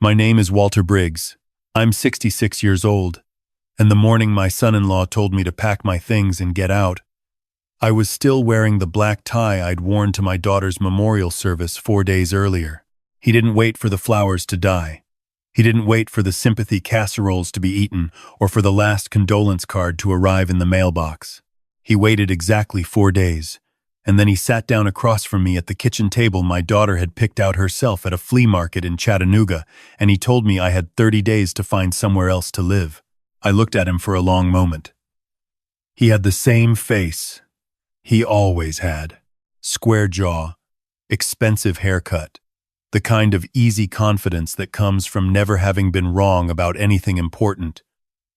My name is Walter Briggs. I'm 66 years old, and the morning my son-in-law told me to pack my things and get out, I was still wearing the black tie I'd worn to my daughter's memorial service 4 days earlier. He didn't wait for the flowers to die. He didn't wait for the sympathy casseroles to be eaten or for the last condolence card to arrive in the mailbox. He waited exactly 4 days, and then he sat down across from me at the kitchen table my daughter had picked out herself at a flea market in Chattanooga, and he told me I had 30 days to find somewhere else to live. I looked at him for a long moment. He had the same face he always had. Square jaw, expensive haircut, the kind of easy confidence that comes from never having been wrong about anything important,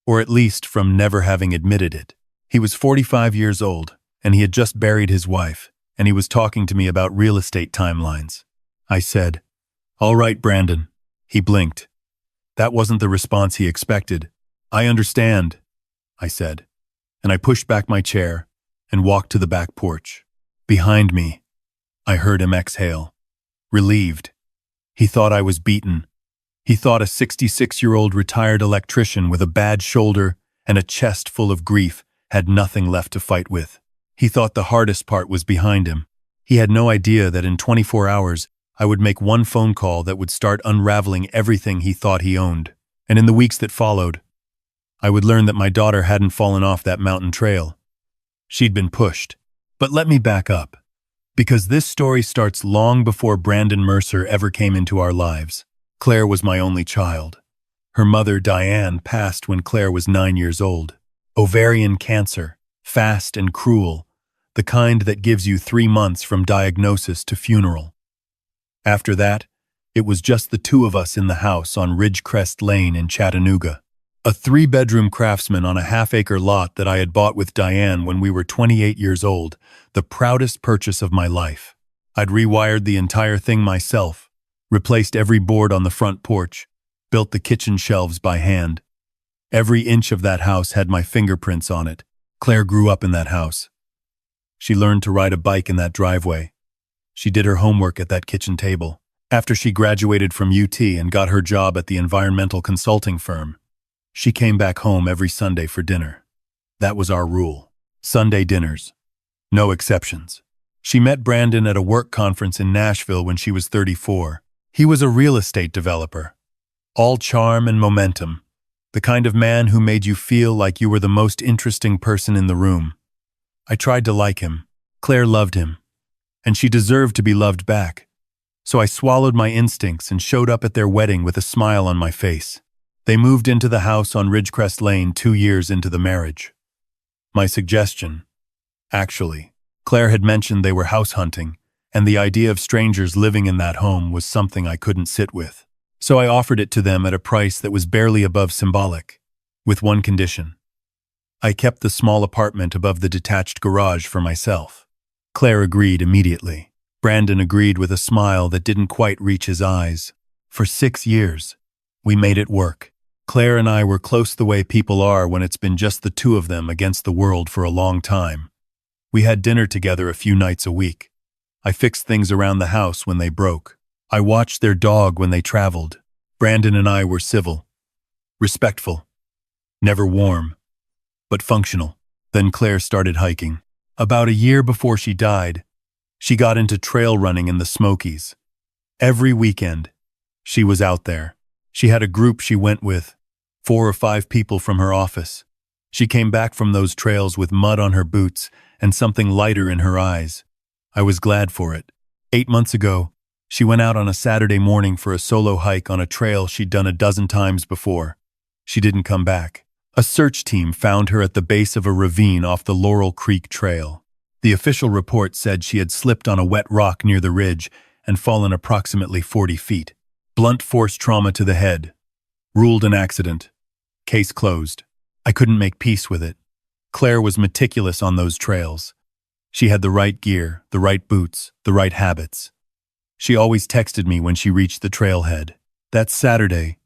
or at least from never having admitted it. He was 45 years old, and he had just buried his wife, and he was talking to me about real estate timelines. I said, "All right, Brandon." He blinked. That wasn't the response he expected. "I understand," I said, and I pushed back my chair and walked to the back porch. Behind me, I heard him exhale, relieved. He thought I was beaten. He thought a 66-year-old retired electrician with a bad shoulder and a chest full of grief had nothing left to fight with. He thought the hardest part was behind him. He had no idea that in 24 hours, I would make one phone call that would start unraveling everything he thought he owned. And in the weeks that followed, I would learn that my daughter hadn't fallen off that mountain trail. She'd been pushed. But let me back up, because this story starts long before Brandon Mercer ever came into our lives. Claire was my only child. Her mother, Diane, passed when Claire was 9 years old. Ovarian cancer, fast and cruel, the kind that gives you 3 months from diagnosis to funeral. After that, it was just the two of us in the house on Ridgecrest Lane in Chattanooga. A 3-bedroom craftsman on a half-acre lot that I had bought with Diane when we were 28 years old, the proudest purchase of my life. I'd rewired the entire thing myself, replaced every board on the front porch, built the kitchen shelves by hand. Every inch of that house had my fingerprints on it. Claire grew up in that house. She learned to ride a bike in that driveway. She did her homework at that kitchen table. After she graduated from UT and got her job at the environmental consulting firm, she came back home every Sunday for dinner. That was our rule. Sunday dinners. No exceptions. She met Brandon at a work conference in Nashville when she was 34. He was a real estate developer. All charm and momentum. The kind of man who made you feel like you were the most interesting person in the room. I tried to like him. Claire loved him. And she deserved to be loved back. So I swallowed my instincts and showed up at their wedding with a smile on my face. They moved into the house on Ridgecrest Lane 2 years into the marriage. My suggestion. Actually, Claire had mentioned they were house hunting, and the idea of strangers living in that home was something I couldn't sit with. So I offered it to them at a price that was barely above symbolic, with one condition. I kept the small apartment above the detached garage for myself. Claire agreed immediately. Brandon agreed with a smile that didn't quite reach his eyes. For 6 years, we made it work. Claire and I were close the way people are when it's been just the two of them against the world for a long time. We had dinner together a few nights a week. I fixed things around the house when they broke. I watched their dog when they traveled. Brandon and I were civil, respectful, never warm, but functional. Then Claire started hiking. About a year before she died, she got into trail running in the Smokies. Every weekend, she was out there. She had a group she went with, 4 or 5 people from her office. She came back from those trails with mud on her boots and something lighter in her eyes. I was glad for it. 8 months ago, she went out on a Saturday morning for a solo hike on a trail she'd done a dozen times before. She didn't come back. A search team found her at the base of a ravine off the Laurel Creek Trail. The official report said she had slipped on a wet rock near the ridge and fallen approximately 40 feet. Blunt force trauma to the head. Ruled an accident. Case closed. I couldn't make peace with it. Claire was meticulous on those trails. She had the right gear, the right boots, the right habits. She always texted me when she reached the trailhead. That Saturday,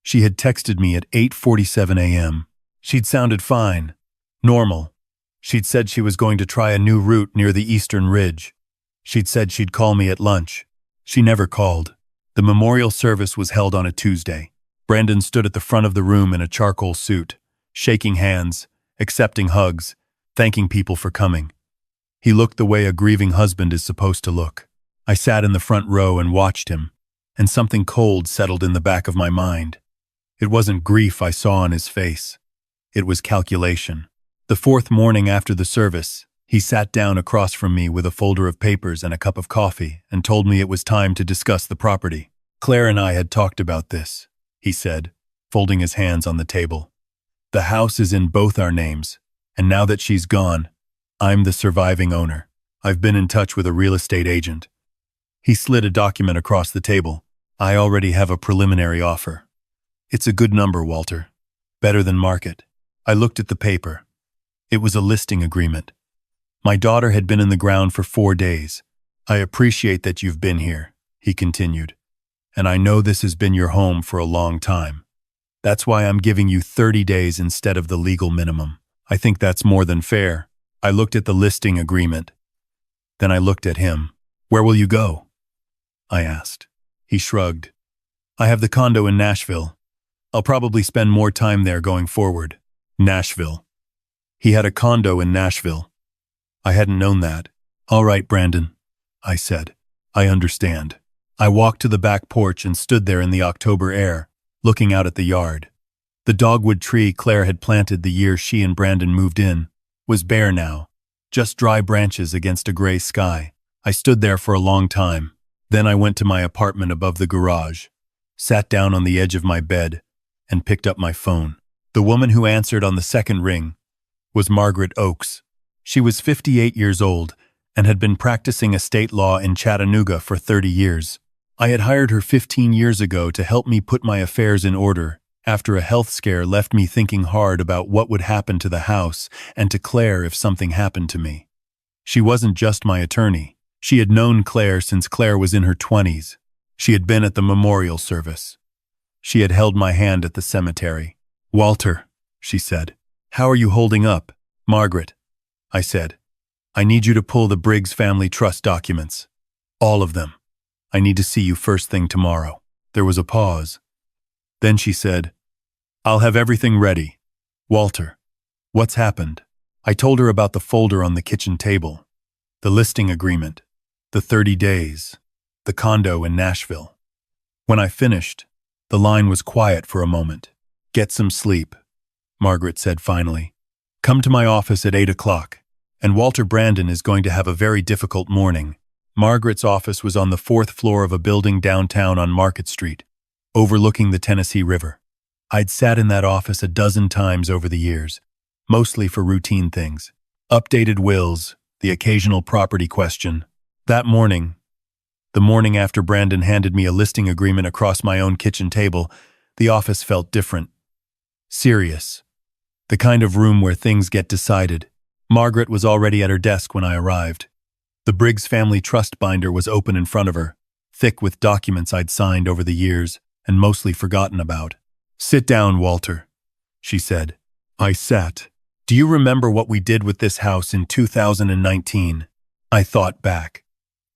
she had texted me at 8:47 a.m. She'd sounded fine, normal. She'd said she was going to try a new route near the eastern ridge. She'd said she'd call me at lunch. She never called. The memorial service was held on a Tuesday. Brandon stood at the front of the room in a charcoal suit, shaking hands, accepting hugs, thanking people for coming. He looked the way a grieving husband is supposed to look. I sat in the front row and watched him, and something cold settled in the back of my mind. It wasn't grief I saw on his face. It was calculation. The fourth morning after the service, he sat down across from me with a folder of papers and a cup of coffee and told me it was time to discuss the property. Claire and I had talked about this, he said, folding his hands on the table. The house is in both our names, and now that she's gone, I'm the surviving owner. I've been in touch with a real estate agent. He slid a document across the table. I already have a preliminary offer. It's a good number, Walter. Better than market. I looked at the paper. It was a listing agreement. My daughter had been in the ground for 4 days. I appreciate that you've been here, he continued. And I know this has been your home for a long time. That's why I'm giving you 30 days instead of the legal minimum. I think that's more than fair. I looked at the listing agreement. Then I looked at him. Where will you go? I asked. He shrugged. I have the condo in Nashville. I'll probably spend more time there going forward. Nashville. He had a condo in Nashville. I hadn't known that. All right, Brandon, I said. I understand. I walked to the back porch and stood there in the October air, looking out at the yard. The dogwood tree Claire had planted the year she and Brandon moved in was bare now, just dry branches against a gray sky. I stood there for a long time. Then I went to my apartment above the garage, sat down on the edge of my bed, and picked up my phone. The woman who answered on the second ring was Margaret Oakes. She was 58 years old and had been practicing estate law in Chattanooga for 30 years. I had hired her 15 years ago to help me put my affairs in order after a health scare left me thinking hard about what would happen to the house and to Claire if something happened to me. She wasn't just my attorney. She had known Claire since Claire was in her 20s. She had been at the memorial service. She had held my hand at the cemetery. Walter, she said, how are you holding up? Margaret, I said, I need you to pull the Briggs family trust documents. All of them. I need to see you first thing tomorrow. There was a pause. Then she said, I'll have everything ready. Walter, what's happened? I told her about the folder on the kitchen table, the listing agreement, the 30 days, the condo in Nashville. When I finished, the line was quiet for a moment. Get some sleep, Margaret said finally. Come to my office at 8 o'clock, and Walter Brandon is going to have a very difficult morning. Margaret's office was on the 4th floor of a building downtown on Market Street, overlooking the Tennessee River. I'd sat in that office a dozen times over the years, mostly for routine things. Updated wills, the occasional property question. That morning, the morning after Brandon handed me a listing agreement across my own kitchen table, the office felt different. Serious. The kind of room where things get decided. Margaret was already at her desk when I arrived. The Briggs family trust binder was open in front of her, thick with documents I'd signed over the years and mostly forgotten about. Sit down, Walter, she said. I sat. Do you remember what we did with this house in 2019? I thought back.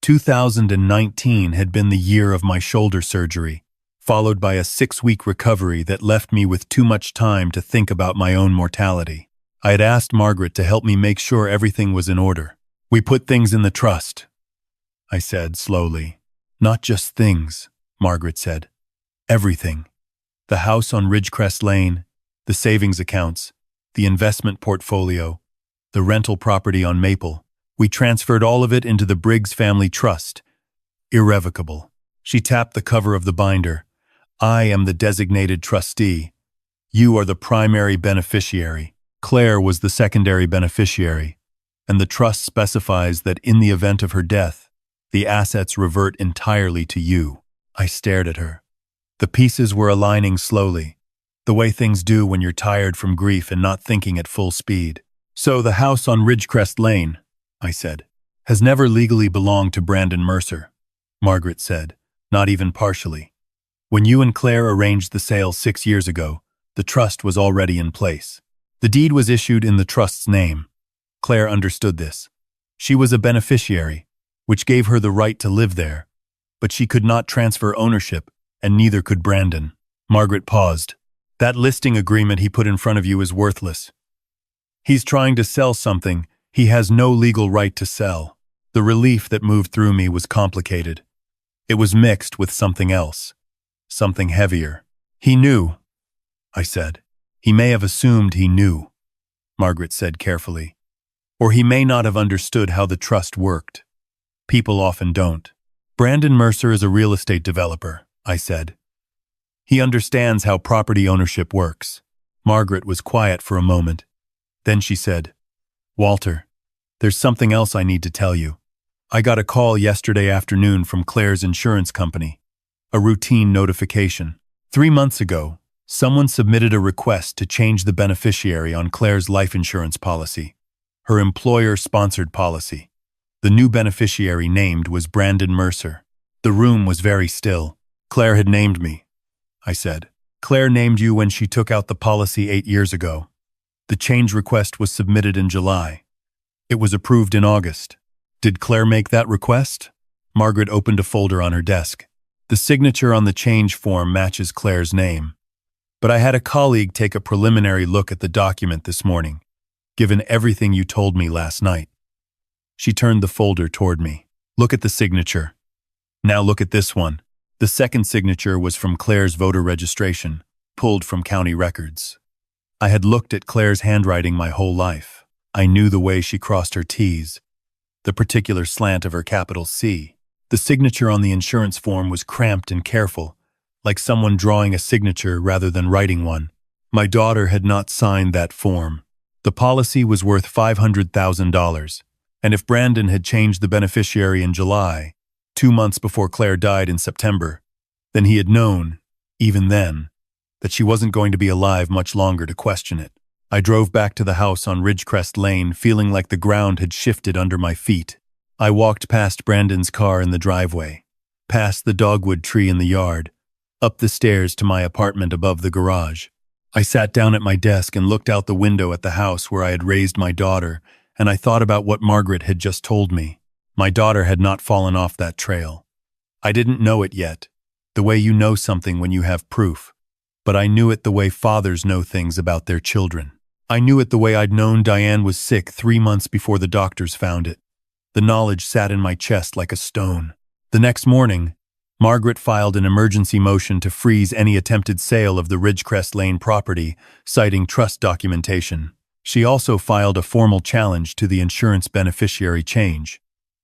2019 had been the year of my shoulder surgery, followed by a 6-week recovery that left me with too much time to think about my own mortality. I had asked Margaret to help me make sure everything was in order. We put things in the trust, I said slowly. Not just things, Margaret said. Everything. The house on Ridgecrest Lane, the savings accounts, the investment portfolio, the rental property on Maple. We transferred all of it into the Briggs family trust. Irrevocable. She tapped the cover of the binder. I am the designated trustee. You are the primary beneficiary. Claire was the secondary beneficiary, and the trust specifies that in the event of her death, the assets revert entirely to you. I stared at her. The pieces were aligning slowly, the way things do when you're tired from grief and not thinking at full speed. So the house on Ridgecrest Lane, I said, has never legally belonged to Brandon Mercer, Margaret said, not even partially. When you and Claire arranged the sale 6 years ago, the trust was already in place. The deed was issued in the trust's name. Claire understood this. She was a beneficiary, which gave her the right to live there. but she could not transfer ownership, and neither could Brandon. Margaret paused. That listing agreement he put in front of you is worthless. He's trying to sell something he has no legal right to sell. The relief that moved through me was complicated. It was mixed with something else, something heavier. He knew, I said. He may have assumed he knew, Margaret said carefully. Or he may not have understood how the trust worked. People often don't. Brandon Mercer is a real estate developer, I said. He understands how property ownership works. Margaret was quiet for a moment. Then she said, Walter, there's something else I need to tell you. I got a call yesterday afternoon from Claire's insurance company. A routine notification. 3 months ago, someone submitted a request to change the beneficiary on Claire's life insurance policy, her employer-sponsored policy. The new beneficiary named was Brandon Mercer. The room was very still. Claire had named me, I said. Claire named you when she took out the policy 8 years ago. The change request was submitted in July. It was approved in August. Did Claire make that request? Margaret opened a folder on her desk. The signature on the change form matches Claire's name. But I had a colleague take a preliminary look at the document this morning, given everything you told me last night. She turned the folder toward me. Look at the signature. Now look at this one. The second signature was from Claire's voter registration, pulled from county records. I had looked at Claire's handwriting my whole life. I knew the way she crossed her T's, the particular slant of her capital C. The signature on the insurance form was cramped and careful, like someone drawing a signature rather than writing one. My daughter had not signed that form. The policy was worth $500,000, and if Brandon had changed the beneficiary in July, 2 months before Claire died in September, then he had known, even then, that she wasn't going to be alive much longer to question it. I drove back to the house on Ridgecrest Lane, feeling like the ground had shifted under my feet. I walked past Brandon's car in the driveway, past the dogwood tree in the yard, up the stairs to my apartment above the garage. I sat down at my desk and looked out the window at the house where I had raised my daughter, and I thought about what Margaret had just told me. My daughter had not fallen off that trail. I didn't know it yet, the way you know something when you have proof. But I knew it the way fathers know things about their children. I knew it the way I'd known Diane was sick 3 months before the doctors found it. The knowledge sat in my chest like a stone. The next morning, Margaret filed an emergency motion to freeze any attempted sale of the Ridgecrest Lane property, citing trust documentation. She also filed a formal challenge to the insurance beneficiary change,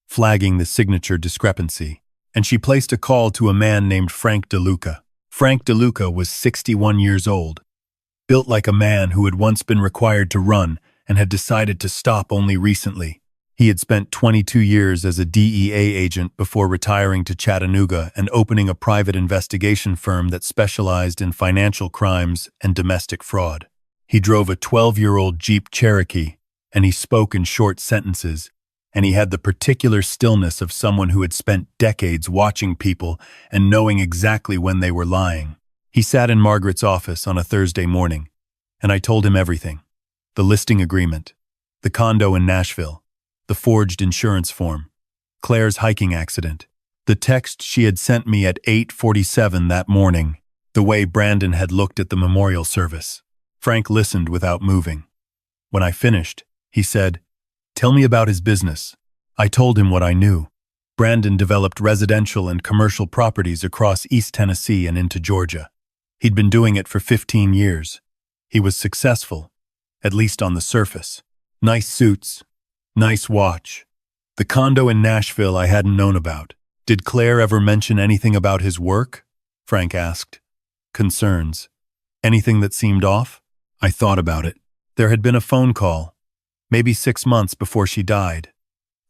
flagging the signature discrepancy. And she placed a call to a man named Frank DeLuca. Frank DeLuca was 61 years old, built like a man who had once been required to run and had decided to stop only recently. He had spent 22 years as a DEA agent before retiring to Chattanooga and opening a private investigation firm that specialized in financial crimes and domestic fraud. He drove a 12-year-old Jeep Cherokee, and he spoke in short sentences, and he had the particular stillness of someone who had spent decades watching people and knowing exactly when they were lying. He sat in Margaret's office on a Thursday morning, and I told him everything. The listing agreement, the condo in Nashville, the forged insurance form, Claire's hiking accident, the text she had sent me at 8:47 that morning, the way Brandon had looked at the memorial service. Frank listened without moving. When I finished, he said, "Tell me about his business." I told him what I knew. Brandon developed residential and commercial properties across East Tennessee and into Georgia. He'd been doing it for 15 years. He was successful, at least on the surface. Nice suits, nice watch. The condo in Nashville I hadn't known about. Did Claire ever mention anything about his work? Frank asked. Concerns. Anything that seemed off? I thought about it. There had been a phone call, maybe 6 months before she died.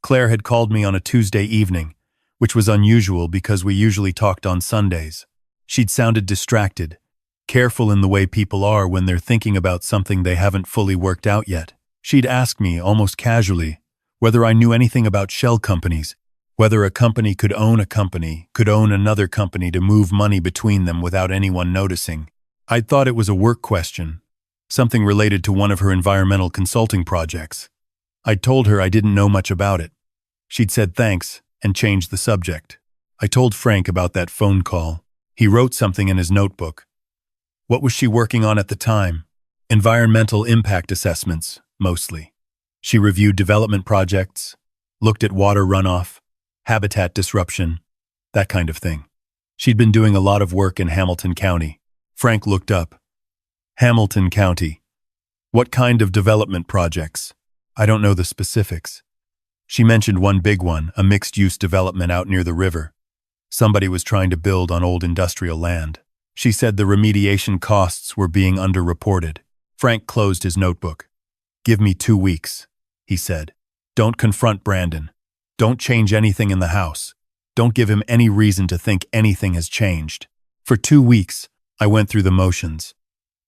Claire had called me on a Tuesday evening, which was unusual because we usually talked on Sundays. She'd sounded distracted, careful in the way people are when they're thinking about something they haven't fully worked out yet. She'd asked me, almost casually, whether I knew anything about shell companies, whether a company could own another company to move money between them without anyone noticing. I'd thought it was a work question, something related to one of her environmental consulting projects. I'd told her I didn't know much about it. She'd said thanks and changed the subject. I told Frank about that phone call. He wrote something in his notebook. What was she working on at the time? Environmental impact assessments, mostly. She reviewed development projects, looked at water runoff, habitat disruption, that kind of thing. She'd been doing a lot of work in Hamilton County. Frank looked up. Hamilton County. What kind of development projects? I don't know the specifics. She mentioned one big one, a mixed-use development out near the river. Somebody was trying to build on old industrial land. She said the remediation costs were being underreported. Frank closed his notebook. Give me 2 weeks, he said. Don't confront Brandon. Don't change anything in the house. Don't give him any reason to think anything has changed. For 2 weeks, I went through the motions.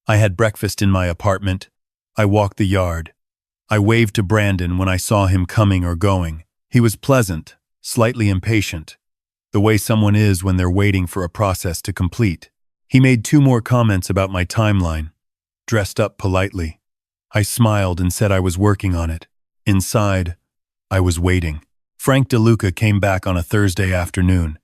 I had breakfast in my apartment. I walked the yard. I waved to Brandon when I saw him coming or going. He was pleasant, slightly impatient, the way someone is when they're waiting for a process to complete. He made 2 more comments about my timeline, dressed up politely. I smiled and said I was working on it. Inside, I was waiting. Frank DeLuca came back on a Thursday afternoon,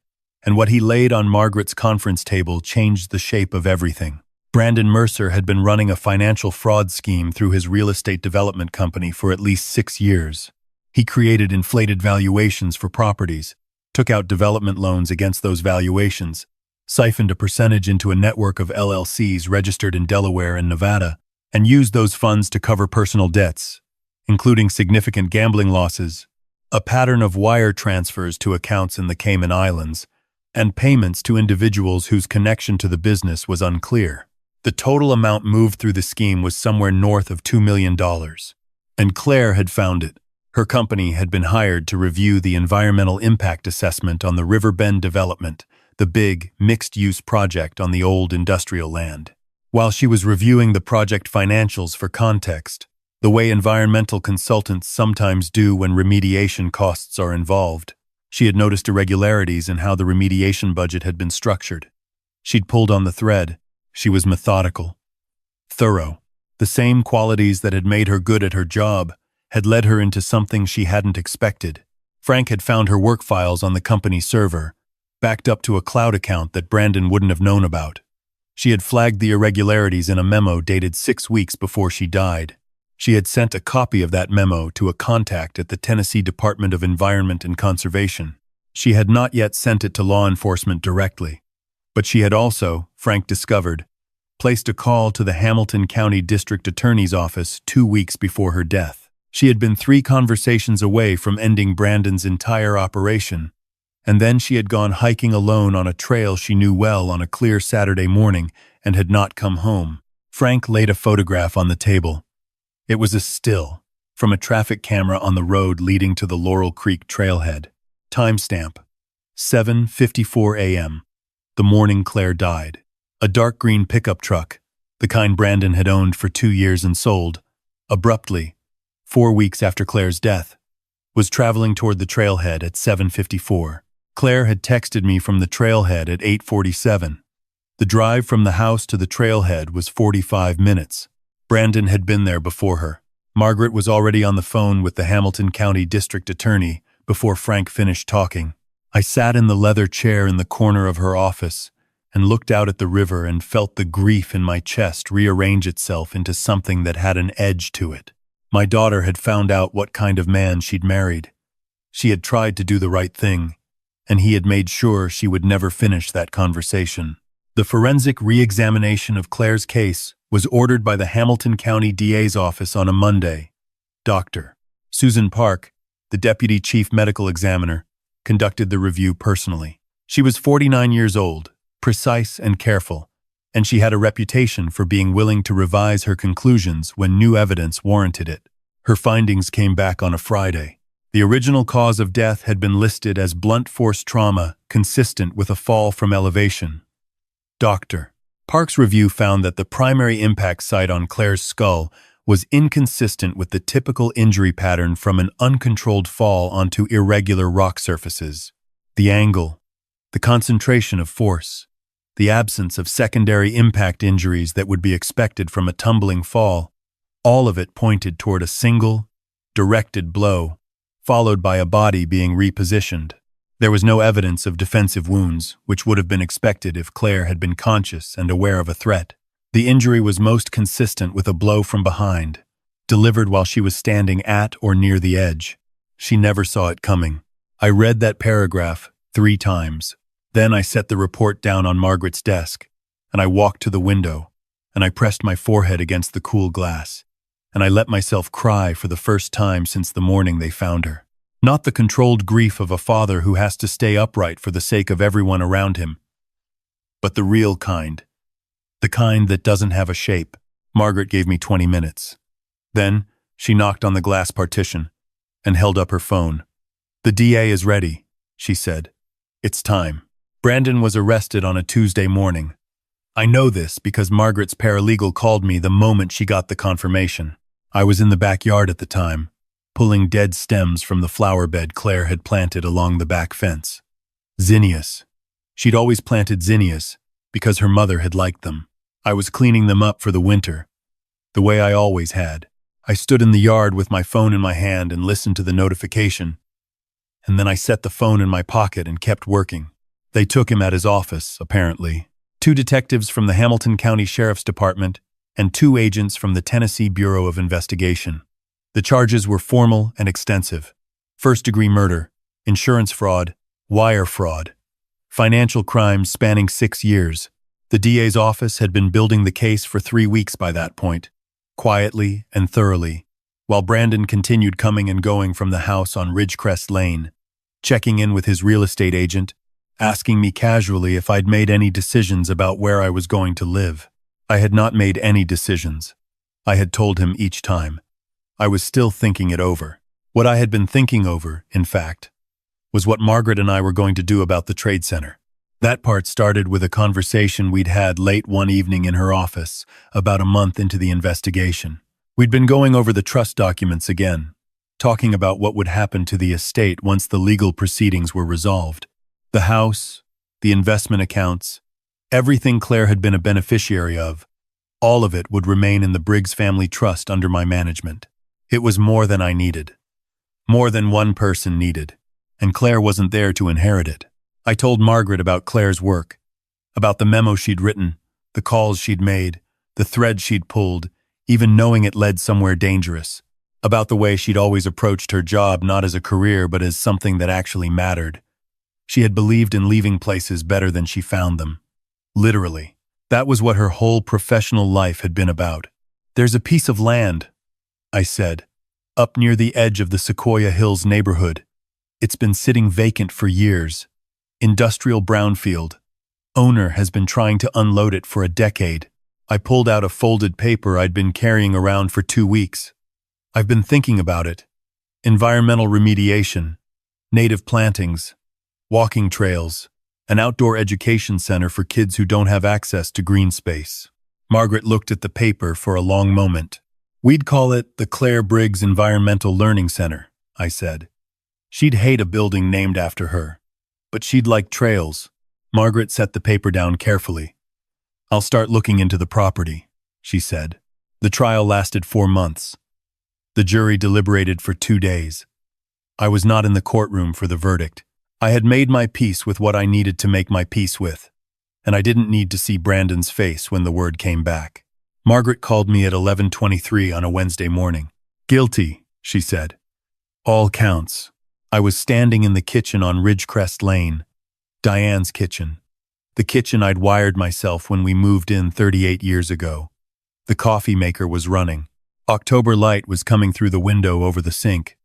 and what he laid on Margaret's conference table changed the shape of everything. Brandon Mercer had been running a financial fraud scheme through his real estate development company for at least 6 years. He created inflated valuations for properties, took out development loans against those valuations, siphoned a percentage into a network of LLCs registered in Delaware and Nevada, and used those funds to cover personal debts, including significant gambling losses, a pattern of wire transfers to accounts in the Cayman Islands, and payments to individuals whose connection to the business was unclear. The total amount moved through the scheme was somewhere north of $2 million, and Claire had found it. Her company had been hired to review the environmental impact assessment on the Riverbend development, the big, mixed-use project on the old industrial land. While she was reviewing the project financials for context, the way environmental consultants sometimes do when remediation costs are involved, she had noticed irregularities in how the remediation budget had been structured. She'd pulled on the thread. She was methodical, thorough. The same qualities that had made her good at her job had led her into something she hadn't expected. Frank had found her work files on the company server, backed up to a cloud account that Brandon wouldn't have known about. She had flagged the irregularities in a memo dated 6 weeks before she died. She had sent a copy of that memo to a contact at the Tennessee Department of Environment and Conservation. She had not yet sent it to law enforcement directly, but she had also, Frank discovered, placed a call to the Hamilton County District Attorney's Office 2 weeks before her death. She had been 3 conversations away from ending Brandon's entire operation, and then she had gone hiking alone on a trail she knew well on a clear Saturday morning and had not come home. Frank laid a photograph on the table. It was a still from a traffic camera on the road leading to the Laurel Creek trailhead. Timestamp: 7:54 a.m. The morning Claire died. A dark green pickup truck, the kind Brandon had owned for 2 years and sold, abruptly, 4 weeks after Claire's death, was traveling toward the trailhead at 7:54. Claire had texted me from the trailhead at 8:47. The drive from the house to the trailhead was 45 minutes. Brandon had been there before her. Margaret was already on the phone with the Hamilton County District Attorney before Frank finished talking. I sat in the leather chair in the corner of her office and looked out at the river and felt the grief in my chest rearrange itself into something that had an edge to it. My daughter had found out what kind of man she'd married. She had tried to do the right thing, and he had made sure she would never finish that conversation. The forensic re-examination of Claire's case was ordered by the Hamilton County DA's office on a Monday. Dr. Susan Park, the deputy chief medical examiner, conducted the review personally. She was 49 years old, precise and careful, and she had a reputation for being willing to revise her conclusions when new evidence warranted it. Her findings came back on a Friday. The original cause of death had been listed as blunt force trauma consistent with a fall from elevation. Dr. Park's review found that the primary impact site on Claire's skull was inconsistent with the typical injury pattern from an uncontrolled fall onto irregular rock surfaces. The angle, the concentration of force, the absence of secondary impact injuries that would be expected from a tumbling fall, all of it pointed toward a single, directed blow, followed by a body being repositioned. There was no evidence of defensive wounds, which would have been expected if Claire had been conscious and aware of a threat. The injury was most consistent with a blow from behind, delivered while she was standing at or near the edge. She never saw it coming. I read that paragraph 3 times. Then I set the report down on Margaret's desk, and I walked to the window, and I pressed my forehead against the cool glass, and I let myself cry for the first time since the morning they found her. Not the controlled grief of a father who has to stay upright for the sake of everyone around him, but the real kind. The kind that doesn't have a shape. Margaret gave me 20 minutes. Then, she knocked on the glass partition and held up her phone. "The DA is ready," she said. "It's time." Brandon was arrested on a Tuesday morning. I know this because Margaret's paralegal called me the moment she got the confirmation. I was in the backyard at the time, pulling dead stems from the flower bed Claire had planted along the back fence. Zinnias. She'd always planted zinnias because her mother had liked them. I was cleaning them up for the winter, the way I always had. I stood in the yard with my phone in my hand and listened to the notification, and then I set the phone in my pocket and kept working. They took him at his office, apparently. 2 detectives from the Hamilton County Sheriff's Department and 2 agents from the Tennessee Bureau of Investigation. The charges were formal and extensive. First-degree murder, insurance fraud, wire fraud, financial crimes spanning 6 years. The DA's office had been building the case for 3 weeks by that point, quietly and thoroughly, while Brandon continued coming and going from the house on Ridgecrest Lane, checking in with his real estate agent, asking me casually if I'd made any decisions about where I was going to live. I had not made any decisions. I had told him each time. I was still thinking it over. What I had been thinking over, in fact, was what Margaret and I were going to do about the trade center. That part started with a conversation we'd had late one evening in her office, about a month into the investigation. We'd been going over the trust documents again, talking about what would happen to the estate once the legal proceedings were resolved. The house, the investment accounts, everything Claire had been a beneficiary of, all of it would remain in the Briggs family trust under my management. It was more than I needed. More than one person needed, and Claire wasn't there to inherit it. I told Margaret about Claire's work, about the memo she'd written, the calls she'd made, the thread she'd pulled, even knowing it led somewhere dangerous, about the way she'd always approached her job not as a career but as something that actually mattered. She had believed in leaving places better than she found them. Literally. That was what her whole professional life had been about. "There's a piece of land," I said, "up near the edge of the Sequoia Hills neighborhood. It's been sitting vacant for years. Industrial brownfield. Owner has been trying to unload it for a decade." I pulled out a folded paper I'd been carrying around for 2 weeks. "I've been thinking about it. Environmental remediation, native plantings, walking trails, an outdoor education center for kids who don't have access to green space." Margaret looked at the paper for a long moment. "We'd call it the Claire Briggs Environmental Learning Center," I said. She'd hate a building named after her, but she'd like trails. Margaret set the paper down carefully. "I'll start looking into the property," she said. The trial lasted 4 months. The jury deliberated for 2 days. I was not in the courtroom for the verdict. I had made my peace with what I needed to make my peace with, and I didn't need to see Brandon's face when the word came back. Margaret called me at 11:23 on a Wednesday morning. "Guilty," she said. "All counts." I was standing in the kitchen on Ridgecrest Lane, Diane's kitchen, the kitchen I'd wired myself when we moved in 38 years ago. The coffee maker was running. October light was coming through the window over the sink,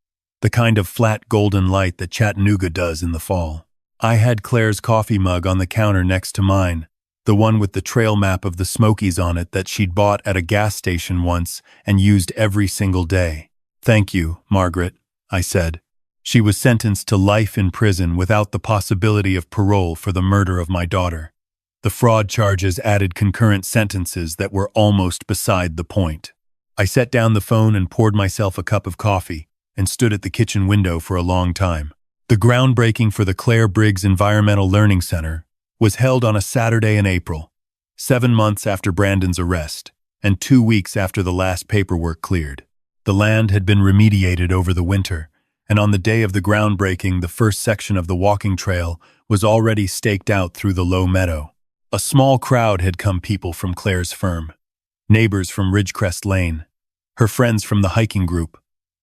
the kind of flat golden light that Chattanooga does in the fall. I had Claire's coffee mug on the counter next to mine, the one with the trail map of the Smokies on it that she'd bought at a gas station once and used every single day. "Thank you, Margaret," I said. She was sentenced to life in prison without the possibility of parole for the murder of my daughter. The fraud charges added concurrent sentences that were almost beside the point. I set down the phone and poured myself a cup of coffee and stood at the kitchen window for a long time. The groundbreaking for the Claire Briggs Environmental Learning Center was held on a Saturday in April, 7 months after Brandon's arrest, and 2 weeks after the last paperwork cleared. The land had been remediated over the winter, and on the day of the groundbreaking, the first section of the walking trail was already staked out through the low meadow. A small crowd had come, people from Claire's firm, neighbors from Ridgecrest Lane, her friends from the hiking group,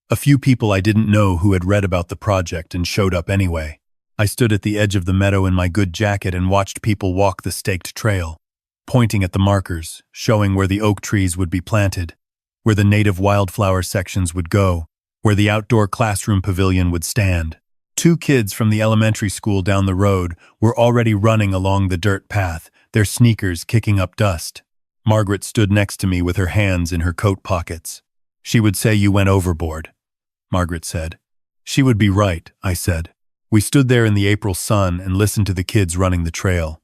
a few people I didn't know who had read about the project and showed up anyway. I stood at the edge of the meadow in my good jacket and watched people walk the staked trail, pointing at the markers, showing where the oak trees would be planted, where the native wildflower sections would go, where the outdoor classroom pavilion would stand. 2 kids from the elementary school down the road were already running along the dirt path, their sneakers kicking up dust. Margaret stood next to me with her hands in her coat pockets. "She would say you went overboard," Margaret said. "She would be right," I said. We stood there in the April sun and listened to the kids running the trail.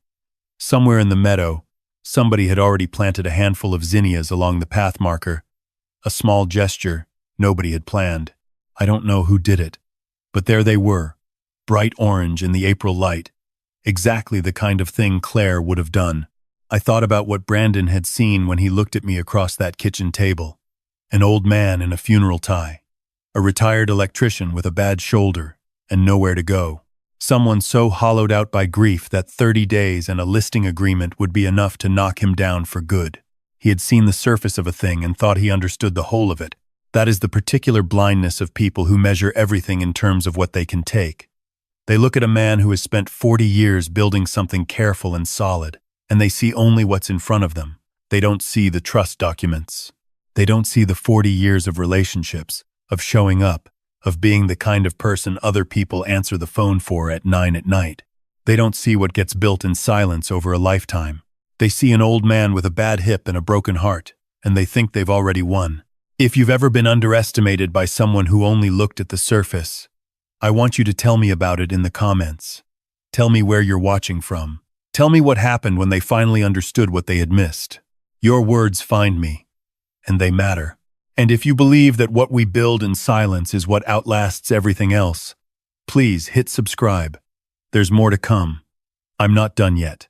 Somewhere in the meadow, somebody had already planted a handful of zinnias along the path marker. A small gesture nobody had planned. I don't know who did it, but there they were, bright orange in the April light, exactly the kind of thing Claire would have done. I thought about what Brandon had seen when he looked at me across that kitchen table. An old man in a funeral tie, a retired electrician with a bad shoulder and nowhere to go. Someone so hollowed out by grief that 30 days and a listing agreement would be enough to knock him down for good. He had seen the surface of a thing and thought he understood the whole of it. That is the particular blindness of people who measure everything in terms of what they can take. They look at a man who has spent 40 years building something careful and solid, and they see only what's in front of them. They don't see the trust documents. They don't see the 40 years of relationships, of showing up, of being the kind of person other people answer the phone for at 9 at night. They don't see what gets built in silence over a lifetime. They see an old man with a bad hip and a broken heart, and they think they've already won. If you've ever been underestimated by someone who only looked at the surface, I want you to tell me about it in the comments. Tell me where you're watching from. Tell me what happened when they finally understood what they had missed. Your words find me, and they matter. And if you believe that what we build in silence is what outlasts everything else, please hit subscribe. There's more to come. I'm not done yet.